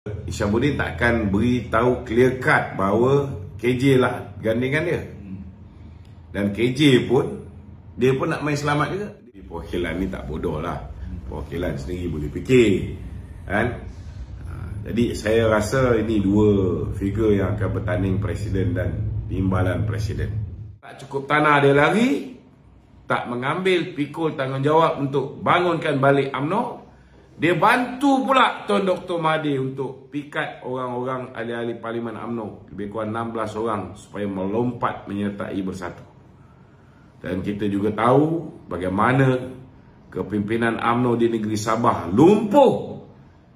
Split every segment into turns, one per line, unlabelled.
Isyamuddin takkan beritahu clear cut bahawa KJ lah gandingan dia. Dan KJ pun dia pun nak main selamat juga. Perwakilan ni tak bodoh lah. Perwakilan sendiri boleh fikir, kan? Jadi saya rasa ini dua figure yang akan bertanding presiden dan timbalan presiden. Tak cukup tanah dia lari, tak mengambil pikul tanggungjawab untuk bangunkan balik UMNO. Dia bantu pula Tuan Dr. Mahathir untuk pikat orang-orang ahli-ahli Parlimen UMNO, lebih kurang 16 orang, supaya melompat menyertai bersatu. Dan kita juga tahu bagaimana kepimpinan UMNO di negeri Sabah lumpuh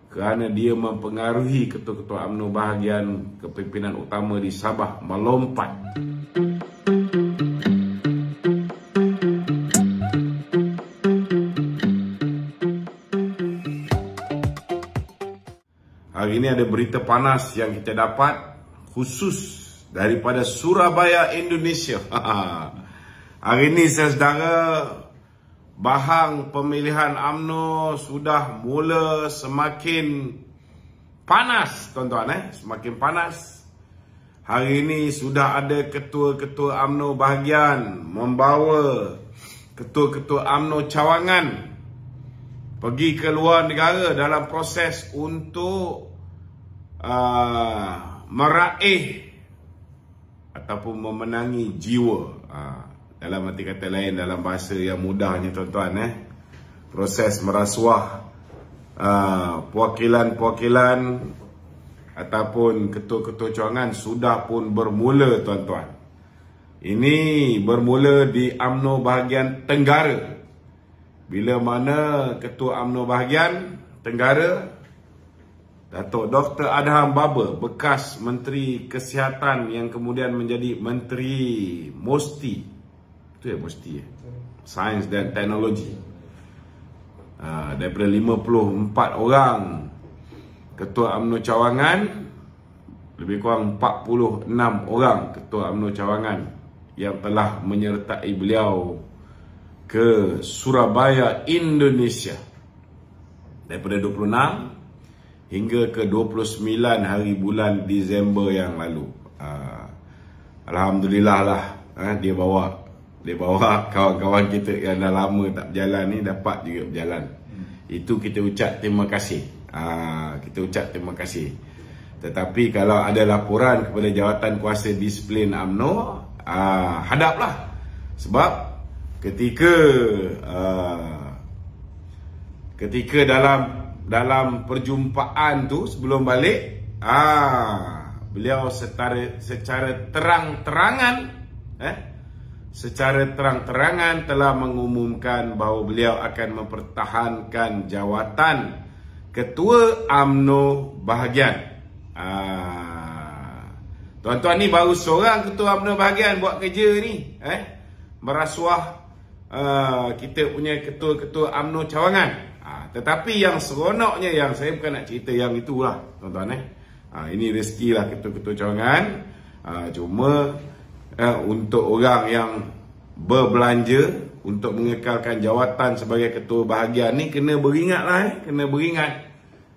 kerana dia mempengaruhi ketua-ketua UMNO bahagian kepimpinan utama di Sabah melompat. Hari ini ada berita panas yang kita dapat khusus daripada Surabaya, Indonesia. Hari ini saudara, bahang pemilihan UMNO sudah mula semakin panas, tuan-tuan, semakin panas. Hari ini sudah ada ketua-ketua UMNO bahagian membawa ketua-ketua UMNO cawangan pergi ke luar negara dalam proses untuk meraih ataupun memenangi jiwa. Dalam arti kata lain, dalam bahasa yang mudahnya, tuan-tuan, proses merasuah perwakilan-perwakilan ataupun ketua-ketua cawangan sudah pun bermula, tuan-tuan. Ini bermula di UMNO bahagian Tenggara. Bila mana ketua UMNO bahagian Tenggara, Datuk Dr. Adham Baba, bekas Menteri Kesihatan yang kemudian menjadi Menteri MOSTI, itu ya MOSTI, Sains dan Teknologi, daripada 54 orang ketua UMNO cawangan, lebih kurang 46 orang ketua UMNO cawangan yang telah menyertai beliau ke Surabaya, Indonesia, daripada 26 hingga ke 29 hari bulan Disember yang lalu. Alhamdulillah lah, dia bawa kawan-kawan kita yang dah lama tak berjalan ni dapat juga berjalan. Itu kita ucap terima kasih. Kita ucap terima kasih. Tetapi kalau ada laporan kepada Jawatan Kuasa Disiplin UMNO, hadaplah. Sebab ketika dalam perjumpaan tu sebelum balik, beliau secara terang-terangan telah mengumumkan bahawa beliau akan mempertahankan jawatan ketua UMNO bahagian. Tuan-tuan, ni baru seorang ketua UMNO bahagian buat kerja ni, merasuah kita punya ketua-ketua UMNO cawangan. Tetapi yang seronoknya, yang saya bukan nak cerita yang itulah, tuan-tuan, ini rezeki lah ketua-ketua cawangan. Cuma untuk orang yang berbelanja untuk mengekalkan jawatan sebagai ketua bahagian ni, kena beringat lah, kena beringat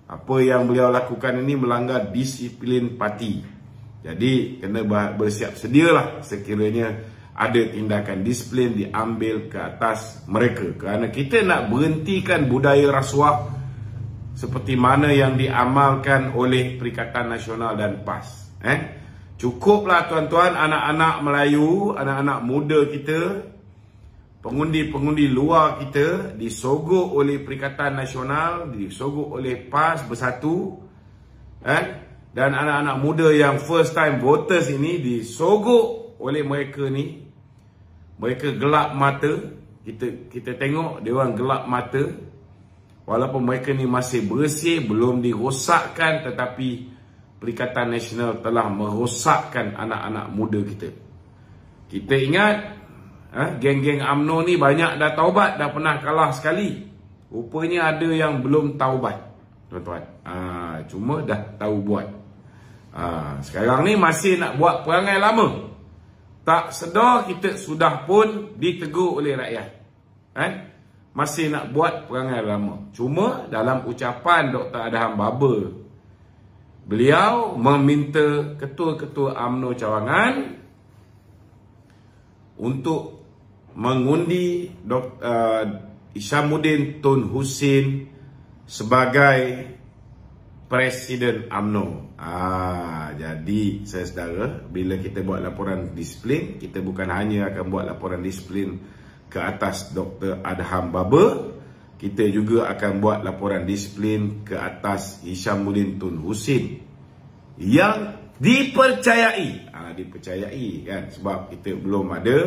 apa yang beliau lakukan ini melanggar disiplin parti. Jadi kena bersiap sedialah sekiranya ada tindakan disiplin diambil ke atas mereka. Kerana kita nak berhentikan budaya rasuah seperti mana yang diamalkan oleh Perikatan Nasional dan PAS. Cukuplah, tuan-tuan, anak-anak Melayu, anak-anak muda kita, pengundi-pengundi luar kita disogok oleh Perikatan Nasional, disogok oleh PAS bersatu, dan anak-anak muda yang first time voters ini disogok oleh mereka ni. Mereka gelap mata. Kita tengok dia orang gelap mata. Walaupun mereka ni masih bersih, belum dirosakkan, tetapi Perikatan Nasional telah merosakkan anak-anak muda kita. Kita ingat, geng-geng UMNO ni banyak dah taubat, dah pernah kalah sekali. Rupanya ada yang belum taubat, tuan-tuan. Cuma dah tahu buat. Sekarang ni masih nak buat perangai lama. Tak sedar kita sudah pun ditegur oleh rakyat. Masih nak buat perangai lama. Cuma dalam ucapan Dr. Adham Baba beliau meminta ketua-ketua UMNO cawangan untuk mengundi Hishamuddin Tun Hussein sebagai Presiden UMNO. Jadi saya saudara, bila kita buat laporan disiplin, kita bukan hanya akan buat laporan disiplin ke atas Dr. Adham Baba, kita juga akan buat laporan disiplin ke atas Hishamuddin Tun Hussein yang dipercayai. Dipercayai kan, sebab kita belum ada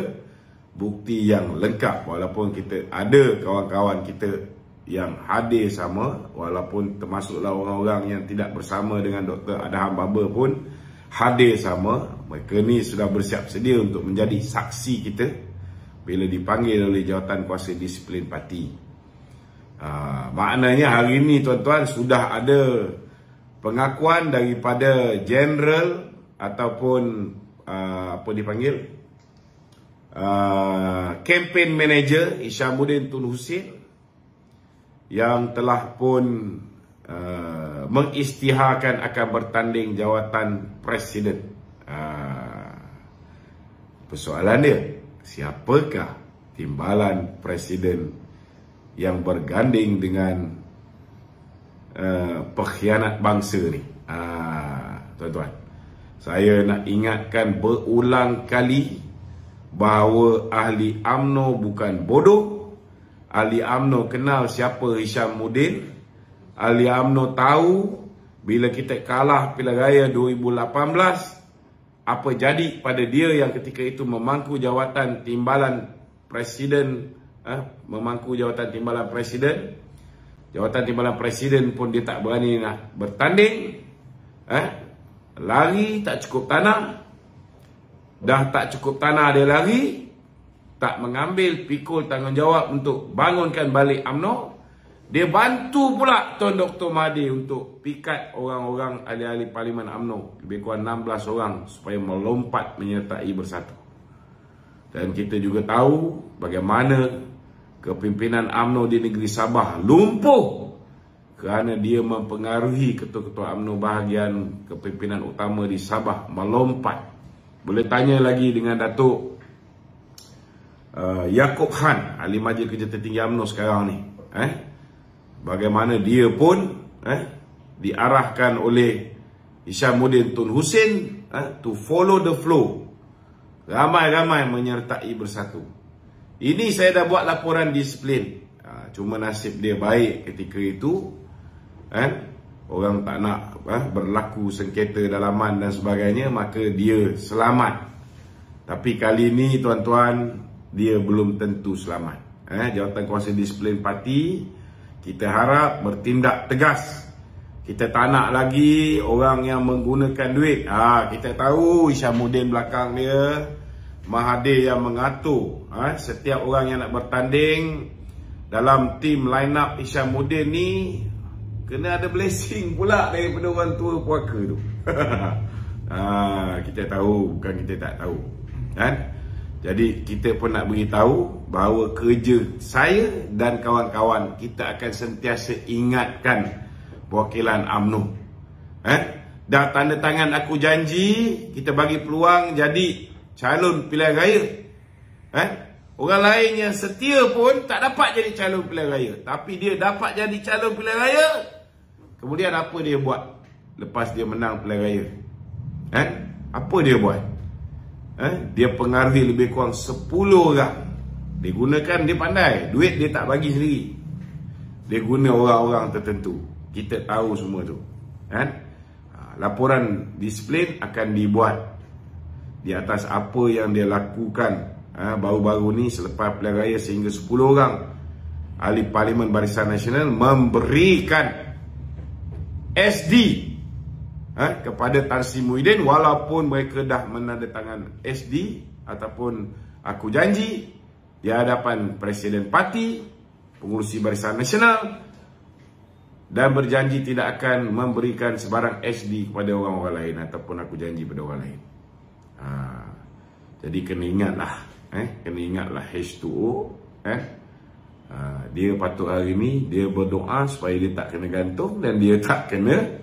bukti yang lengkap, walaupun kita ada kawan-kawan kita yang hadir sama, walaupun termasuklah orang-orang yang tidak bersama dengan Dr. Adham Baba pun hadir sama. Mereka ni sudah bersiap sedia untuk menjadi saksi kita bila dipanggil oleh Jawatan Kuasa Disiplin Parti. Maknanya hari ini tuan-tuan sudah ada pengakuan daripada General ataupun apa dipanggil, Campaign Manager Hishamuddin Tun Hussein yang telah pun mengisytiharkan akan bertanding jawatan Presiden. Persoalan dia, siapakah timbalan Presiden yang berganding dengan pengkhianat bangsa ni? Tuan-tuan, saya nak ingatkan berulang kali bahawa ahli UMNO bukan bodoh. Ahli UMNO kenal siapa Hishamuddin. Ahli UMNO tahu bila kita kalah pilihan raya 2018, apa jadi pada dia yang ketika itu memangku jawatan timbalan Presiden. Memangku jawatan timbalan Presiden. Jawatan timbalan Presiden pun dia tak berani nak bertanding. Lari tak cukup tanah. Dah tak cukup tanah dia lari, tak mengambil pikul tanggungjawab untuk bangunkan balik UMNO. Dia bantu pula Tuan Dr. Mahathir untuk pikat orang-orang ahli-ahli Parlimen UMNO, lebih kurang 16 orang, supaya melompat menyertai bersatu. Dan kita juga tahu bagaimana kepimpinan UMNO di negeri Sabah lumpuh kerana dia mempengaruhi ketua-ketua UMNO bahagian kepimpinan utama di Sabah melompat. Boleh tanya lagi dengan Datuk Yaakob Han, Ahli Majlis Kerja Tertinggi UMNO sekarang ni. Bagaimana dia pun diarahkan oleh Hishamuddin Tun Hussein to follow the flow. Ramai-ramai menyertai bersatu. Ini saya dah buat laporan disiplin. Cuma nasib dia baik ketika itu. Orang tak nak berlaku sengketa dalaman dan sebagainya, maka dia selamat. Tapi kali ini tuan-tuan, dia belum tentu selamat. Jawatan Kuasa Disiplin Parti, kita harap bertindak tegas. Kita tak nak lagi orang yang menggunakan duit. Kita tahu Hishamuddin belakang dia, Mahathir yang mengatur. Setiap orang yang nak bertanding dalam tim line up Hishamuddin ni kena ada blessing pula daripada orang tua puaka tu. Kita tahu, bukan kita tak tahu. Jadi kita pun nak beritahu bahawa kerja saya dan kawan-kawan, kita akan sentiasa ingatkan perwakilan UMNO. Dah tanda tangan aku janji, kita bagi peluang jadi calon pilihan raya. Orang lain yang setia pun tak dapat jadi calon pilihan raya, tapi dia dapat jadi calon pilihan raya. Kemudian apa dia buat lepas dia menang pilihan raya? Apa dia buat? Dia pengaruhi lebih kurang 10 orang. Dia gunakan, dia pandai. Duit dia tak bagi sendiri. Dia guna orang-orang tertentu. Kita tahu semua tu. Laporan disiplin akan dibuat di atas apa yang dia lakukan baru-baru ni selepas pilihan raya, sehingga 10 orang ahli Parlimen Barisan Nasional memberikan SD kepada Tan Sri Muhyiddin, walaupun mereka dah menandatangan SD ataupun aku janji di hadapan Presiden Parti, pengurusi Barisan Nasional, dan berjanji tidak akan memberikan sebarang SD kepada orang-orang lain ataupun aku janji pada orang lain. Jadi kena ingatlah, kena ingatlah H2O. Dia patut hari ni dia berdoa supaya dia tak kena gantung dan dia tak kena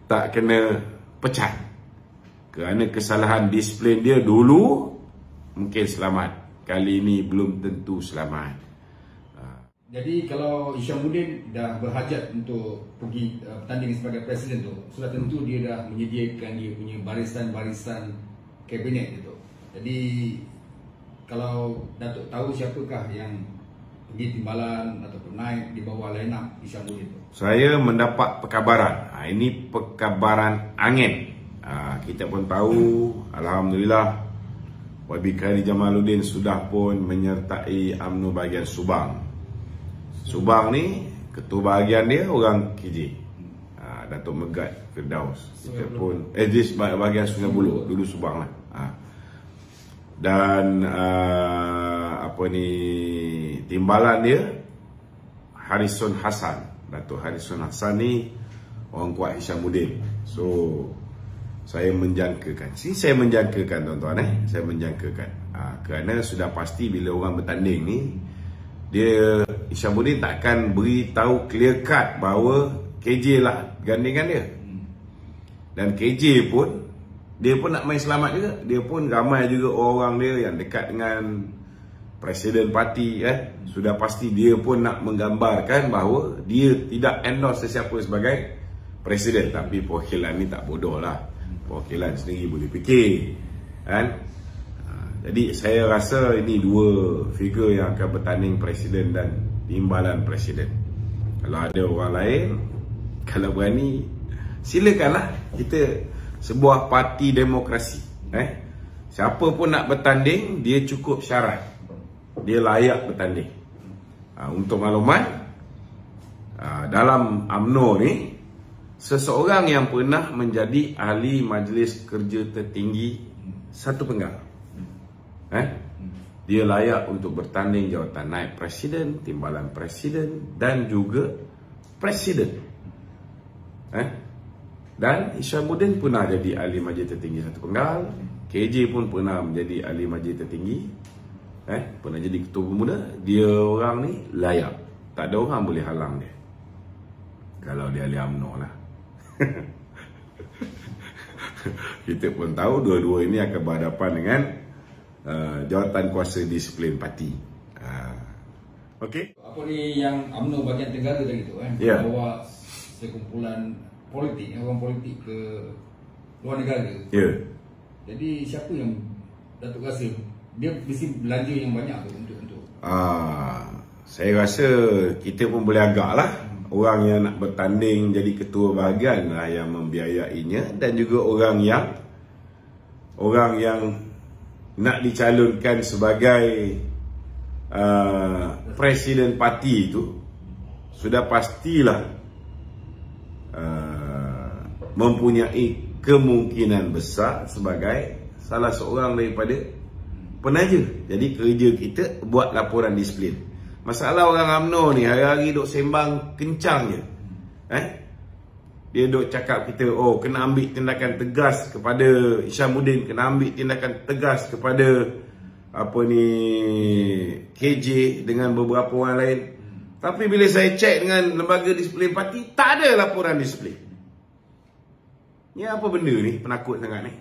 tak kena pecat. Kerana kesalahan disiplin dia dulu mungkin selamat. Kali ini belum tentu selamat.
Jadi kalau Hishamuddin dah berhajat untuk pergi bertanding sebagai presiden tu, sudah tentu dia dah menyediakan dia punya barisan-barisan kabinet itu. Jadi kalau Datuk tahu siapakah yang pergi timbalan ataupun naik di bawah line up Hishamuddin tu? Saya
mendapat perkabaran. Ini perkabaran angin. Kita pun tahu, alhamdulillah, YB Khairi Jamaluddin sudah pun menyertai UMNO bahagian Subang. Subang ni ketua bahagian dia orang KJ, Datuk Megat Firdaus. Kita pun Edis bahagian Sungai Buloh, dulu Subang lah. Dan timbalan dia Harrison Hassan. Datuk Harrison Hassan ni orang kuat Hishamuddin. So saya menjangkakan, saya menjangkakan tuan-tuan, saya menjangkakan, kerana sudah pasti bila orang bertanding ni, dia Hishamuddin takkan beritahu clear cut bahawa KJ lah gandingan dia. Dan KJ pun, dia pun nak main selamat juga. Dia pun ramai juga orang dia yang dekat dengan presiden parti, sudah pasti dia pun nak menggambarkan bahawa dia tidak endorse sesiapa sebagai presiden. Tapi perwakilan ni tak bodoh lah, perwakilan sendiri boleh fikir, kan? Jadi saya rasa ini dua figure yang akan bertanding presiden dan timbalan presiden. Kalau ada orang lain, kalau berani, silakanlah. Kita sebuah parti demokrasi, siapa pun nak bertanding, dia cukup syarat, dia layak bertanding. Untuk makluman, dalam UMNO ni, seseorang yang pernah menjadi ahli majlis kerja tertinggi 1 Penggal, dia layak untuk bertanding jawatan naib presiden, timbalan presiden dan juga presiden. Dan Hishamuddin pernah jadi ahli majlis tertinggi 1 Penggal, KJ pun pernah menjadi ahli majlis tertinggi, pernah jadi ketua pemuda. Dia orang ni layak, tak ada orang boleh halang dia kalau dia ahli UMNO lah. Kita pun tahu dua-dua ini akan berhadapan dengan jawatan kuasa disiplin parti. Okey.
Apa ni yang UMNO bahagian Tenggara tadi tu, bawa sekumpulan politik, orang politik ke luar negara. Jadi siapa yang Datuk rasa dia mesti belanja yang banyak tu untuk
saya rasa kita pun boleh agak lah. Orang yang nak bertanding jadi ketua bahagian lah yang membiayainya, dan juga orang yang nak dicalonkan sebagai presiden parti itu sudah pastilah mempunyai kemungkinan besar sebagai salah seorang daripada penaja. Jadi kerja kita buat laporan disiplin. Masalah orang UMNO ni hari-hari duk sembang kencang je. Dia duk cakap kita, kena ambil tindakan tegas kepada Hishamuddin, kena ambil tindakan tegas kepada KJ dengan beberapa orang lain. Tapi bila saya cek dengan lembaga disiplin parti, tak ada laporan disiplin. Ni apa benda ni, penakut sangat ni?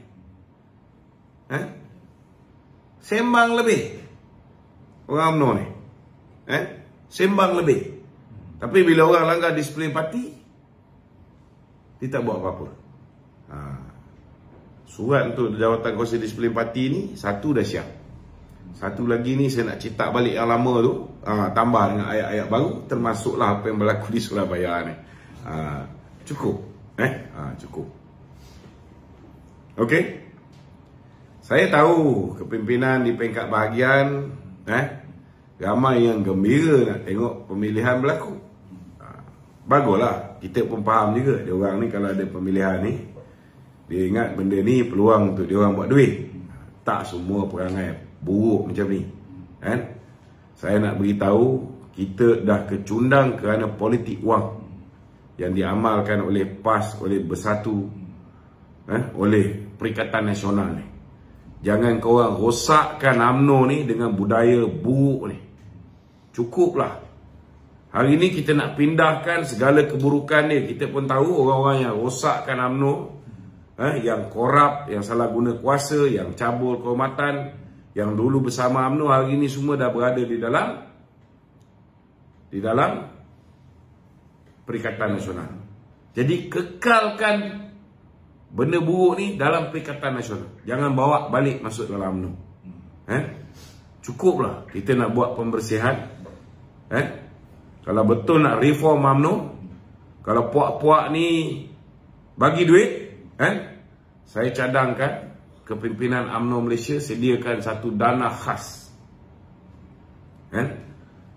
Sembang lebih orang UMNO ni. Sembang lebih. Tapi bila orang langgar disiplin parti, dia tak buat apa-apa. Surat untuk jawatan kuasa disiplin parti ni, satu dah siap. Satu lagi ni saya nak cetak balik yang lama tu, tambah dengan ayat-ayat baru, termasuklah apa yang berlaku di Surabaya ni. Cukup. Cukup. Okey. Saya tahu kepimpinan di peringkat bahagian, ramai yang gembira nak tengok pemilihan berlaku. Baguslah, kita pun faham juga dia orang ni kalau ada pemilihan ni, dia ingat benda ni peluang untuk dia orang buat duit. Tak semua perangai buruk macam ni, Saya nak beritahu, kita dah kecundang kerana politik wang yang diamalkan oleh PAS, oleh Bersatu, oleh Perikatan Nasional ni. Jangan korang rosakkan UMNO ni dengan budaya buruk ni. Cukuplah. Hari ini kita nak pindahkan segala keburukan dia. Kita pun tahu orang-orang yang rosakkan UMNO, yang korup, yang salah guna kuasa, yang cabul kehormatan, yang dulu bersama UMNO, hari ini semua dah berada di dalam Perikatan Nasional. Jadi kekalkan benda buruk ni dalam Perikatan Nasional. Jangan bawa balik masuk dalam UMNO. Cukuplah kita nak buat pembersihan. Kalau betul nak reform UMNO, kalau puak-puak ni bagi duit, saya cadangkan kepimpinan UMNO Malaysia sediakan satu dana khas.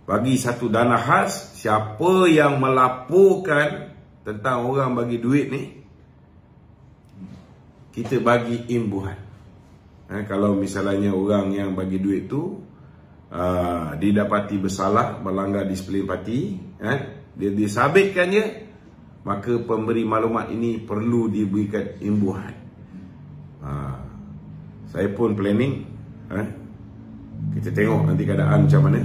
Bagi satu dana khas, siapa yang melaporkan tentang orang bagi duit ni, kita bagi imbuhan. Kalau misalnya orang yang bagi duit tu didapati bersalah, melanggar disiplin parti, dia disabitkan je, maka pemberi maklumat ini perlu diberikan imbuhan. Saya pun planning, kita tengok nanti keadaan macam mana.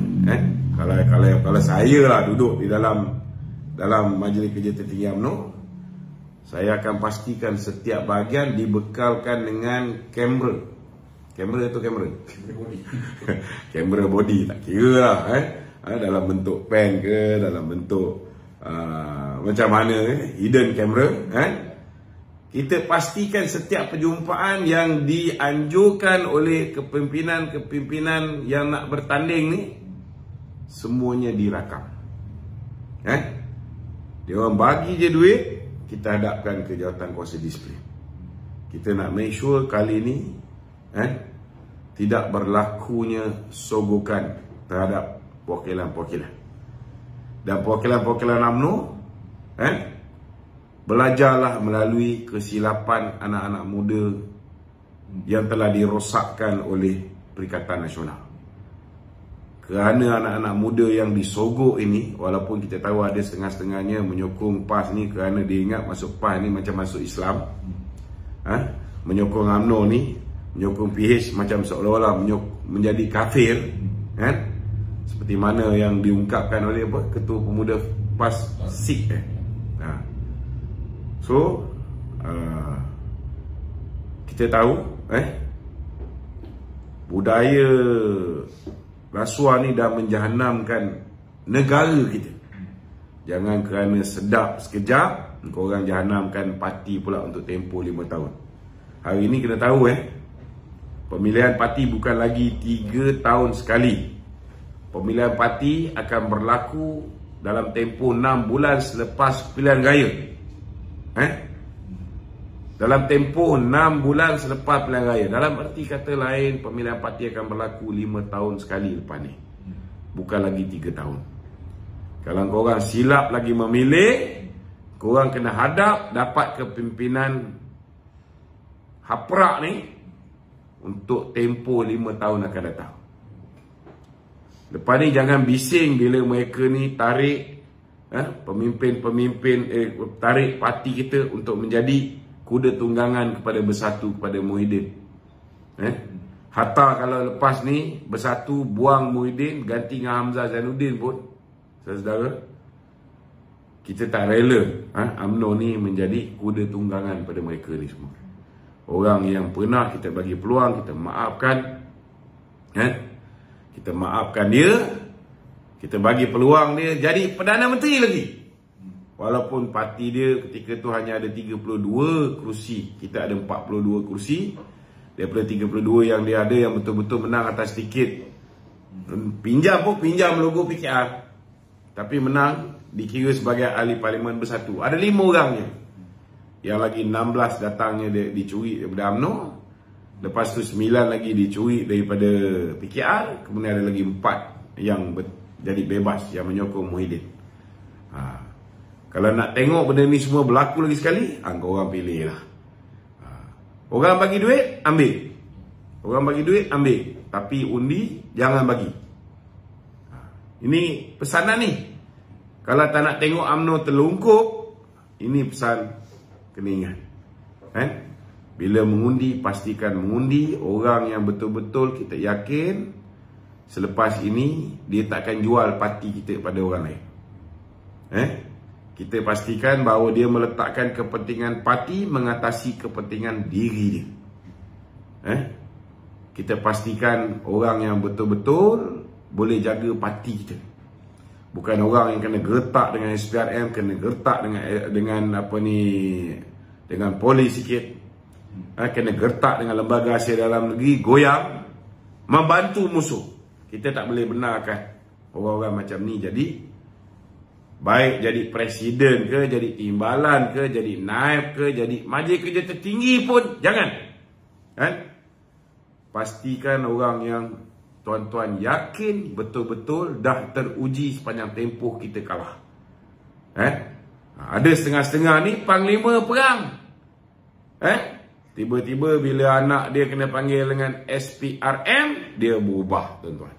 Kalau saya lah duduk di dalam majlis kerja tertinggi UMNO, saya akan pastikan setiap bahagian dibekalkan dengan kamera. Kamera atau kamera? Kamera body, tak kira lah. Dalam bentuk pen ke, dalam bentuk macam mana, hidden camera. Kita pastikan setiap perjumpaan yang dianjurkan oleh kepimpinan yang nak bertanding ni, semuanya dirakam. Dia orang bagi je duit, kita hadapkan ke jawatan kuasa disiplin. Kita nak make sure kali ni tidak berlakunya sogokan terhadap perwakilan-perwakilan. Dan perwakilan-perwakilan UMNO belajarlah melalui kesilapan anak-anak muda yang telah dirosakkan oleh Perikatan Nasional. Kerana anak-anak muda yang disogok ini, walaupun kita tahu ada setengah-setengahnya menyokong PAS ni kerana dia ingat masuk PAS ni macam masuk Islam, menyokong UMNO ni, menyokong PH macam seolah-olah menjadi kafir, seperti mana yang diungkapkan oleh Ketua Pemuda PAS SIK. So kita tahu budaya rasuah ni dah menjahanamkan negara kita. Jangan kerana sedap sekejap korang jahanamkan parti pula untuk tempoh 5 tahun. Hari ini kena tahu pemilihan parti bukan lagi 3 tahun sekali. Pemilihan parti akan berlaku dalam tempoh 6 bulan selepas pilihan raya. Dalam tempoh 6 bulan selepas pilihan raya. Dalam erti kata lain, pemilihan parti akan berlaku 5 tahun sekali lepas ni, bukan lagi 3 tahun. Kalau korang silap lagi memilih, korang kena hadap dapat kepimpinan haprak ni untuk tempoh 5 tahun akan datang. Lepas ni jangan bising bila mereka ni tarik pemimpin-pemimpin tarik parti kita untuk menjadi kuda tunggangan kepada Bersatu, kepada Muhyiddin. Hatta kalau lepas ni Bersatu buang Muhyiddin ganti dengan Hamzah Zainuddin pun, saudara, kita tak rela UMNO ni menjadi kuda tunggangan pada mereka ni semua. Orang yang pernah kita bagi peluang, kita maafkan, kita maafkan dia, kita bagi peluang dia jadi Perdana Menteri lagi. Walaupun parti dia ketika tu hanya ada 32 kerusi, kita ada 42 kerusi. Daripada 32 yang dia ada, yang betul-betul menang atas tiket pinjam logo PKR, tapi menang, dikira sebagai ahli Parlimen Bersatu. Ada 5 orangnya. Yang lagi 16 datangnya dicuri daripada UMNO. Lepas tu 9 lagi dicuri daripada PKR. Kemudian ada lagi 4 yang jadi bebas, yang menyokong Muhyiddin. Kalau nak tengok benda ni semua berlaku lagi sekali, korang pilih lah. Orang bagi duit, ambil. Orang bagi duit, ambil. Tapi undi, jangan bagi. Ini pesanan ni. Kalau tak nak tengok UMNO terlungkup, ini pesan kena ingat. Bila mengundi, pastikan mengundi orang yang betul-betul kita yakin selepas ini dia takkan jual parti kita pada orang lain. Kita pastikan bahawa dia meletakkan kepentingan parti mengatasi kepentingan diri dia. Kita pastikan orang yang betul-betul boleh jaga parti kita. Bukan orang yang kena gertak dengan SPRM, kena gertak dengan polis sikit, kena gertak dengan lembaga Asia dalam negeri, goyang, membantu musuh. Kita tak boleh benarkan orang-orang macam ni. Jadi baik jadi presiden ke, jadi timbalan ke, jadi naib ke, jadi majlis kerja tertinggi pun jangan. Pastikan orang yang tuan-tuan yakin betul-betul dah teruji sepanjang tempoh kita kalah. Ada setengah-setengah ni panglima perang. Tiba-tiba bila anak dia kena panggil dengan SPRM, dia berubah, tuan-tuan.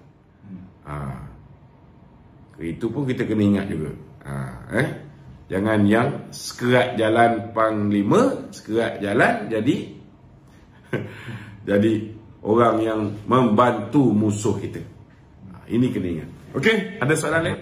Itu pun kita kena ingat juga. Jangan yang sekerat jalan panglima, sekerat jalan jadi jadi orang yang membantu musuh kita. Ini kena ingat. Okey, ada soalan lain?